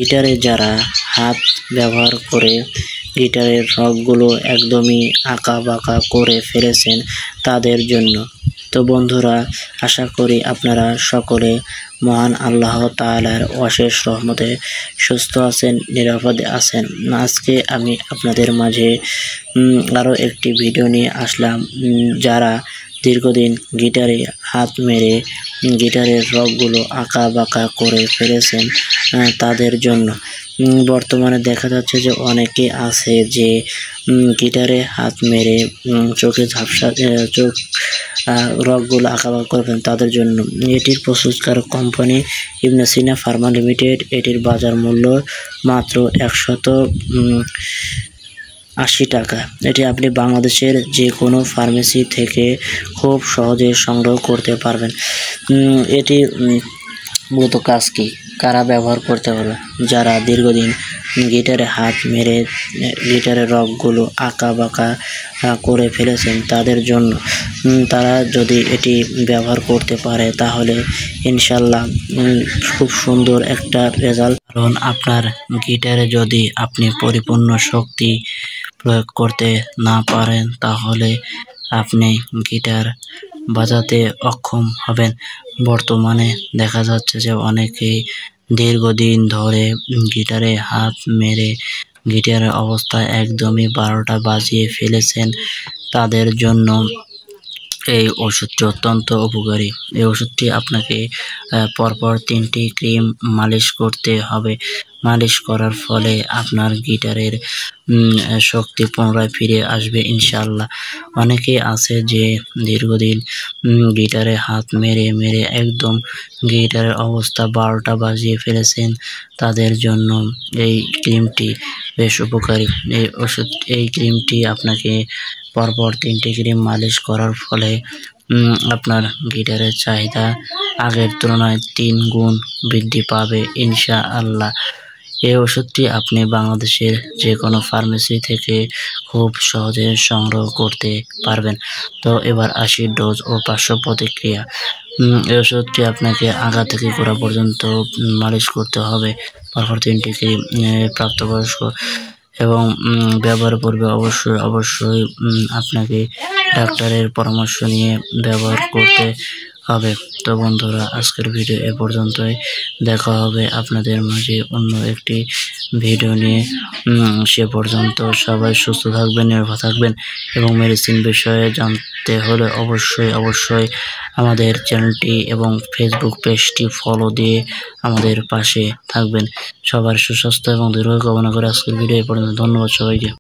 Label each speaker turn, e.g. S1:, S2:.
S1: গিটারে যারা হাত ব্যবহার করে গিটারের রগগুলো একদমই আঁকা বাঁকা করে ফেলেছেন তাদের জন্য। তো বন্ধুরা, আশা করি আপনারা সকলে মহান আল্লাহ তাআলার অশেষ রহমতে সুস্থ আছেন, নিরাপদে আছেন। আজকে আমি আপনাদের মাঝে আরও একটি ভিডিও নিয়ে আসলাম। যারা দীর্ঘদিন গিটারে হাত মেরে গিটারের রগগুলো আঁকা বাঁকা করে ফেলেছেন তাদের জন্য। বর্তমানে দেখা যাচ্ছে যে অনেকে আছে যে গিটারে হাত মেরে চোখে ঝাপসা চোখ রগগুলো আঁকা বাঁকা করবেন তাদের জন্য। এটির প্রস্তুতকারক কোম্পানি ইবনে সিনা ফার্মা লিমিটেড। এটির বাজার মূল্য মাত্র 180 টাকা। এটি আপনি বাংলাদেশের যে কোনো ফার্মেসি থেকে খুব সহজে সংগ্রহ করতে পারবেন। এটি মূলত কাজ কি, কারা ব্যবহার করতে পারবে? যারা দীর্ঘদিন গিটারে হাত মেরে গিটারের রগগুলো আঁকা বাঁকা করে ফেলেছেন তাদের জন্য। তারা যদি এটি ব্যবহার করতে পারে তাহলে ইনশাল্লাহ খুব সুন্দর একটা রেজাল্ট। কারণ আপনার গিটারে যদি আপনি পরিপূর্ণ শক্তি প্রয়োগ করতে না পারেন তাহলে আপনি গিটার বাজাতে অক্ষম হবেন। বর্তমানে দেখা যাচ্ছে যে অনেকেই দীর্ঘদিন ধরে গিটারে হাত মেরে গিটারের অবস্থা একদমই 12টা বাজিয়ে ফেলেছেন। তাদের জন্য এই ওষুধটি অত্যন্ত উপকারী। এই ওষুধটি আপনাকে পরপর 3টি ক্রিম মালিশ করতে হবে। মালিশ করার ফলে আপনার গিটারের শক্তি পুনরায় ফিরে আসবে ইনশাআল্লাহ। অনেকে আছে যে দীর্ঘদিন গিটারে হাত মেরে মেরে একদম গিটারের অবস্থা 12টা বাজিয়ে ফেলেছেন। তাদের জন্য এই ক্রিমটি বেশ উপকারী। এই ক্রিমটি আপনাকে পরপর 3টি ক্রিম মালিশ করার ফলে আপনার গিটারের চাহিদা আগের তুলনায় 3 গুণ বৃদ্ধি পাবে ইনশাআল্লাহ। এই ওষুধটি আপনি বাংলাদেশের যে কোনো ফার্মেসি থেকে খুব সহজে সংগ্রহ করতে পারবেন। তো এবার আসি ডোজ ও পার্শ্ব প্রতিক্রিয়া। এই ওষুধটি আপনাকে আগা থেকে গোড়া পর্যন্ত মালিশ করতে হবে পরপর 3টি ক্রিম। প্রাপ্তবয়স্ক এবং ব্যবহার পূর্বে অবশ্যই আপনাকে ডাক্তারের পরামর্শ নিয়ে ব্যবহার করতে হবে। তো বন্ধুরা, আজকের ভিডিও এ পর্যন্তই। দেখা হবে আপনাদের মাঝে অন্য একটি ভিডিও নিয়ে। সে পর্যন্ত সবাই সুস্থ থাকবেন, নিরাপদ থাকবেন এবং মেডিসিন বিষয়ে জানতে হলে অবশ্যই আমাদের চ্যানেলটি এবং ফেসবুক পেজটি ফলো দিয়ে আমাদের পাশে থাকবেন। সবার সুস্বাস্থ্য এবং দীর্ঘায়ু কামনা করে আজকের ভিডিও এ পর্যন্ত। ধন্যবাদ সবাইকে।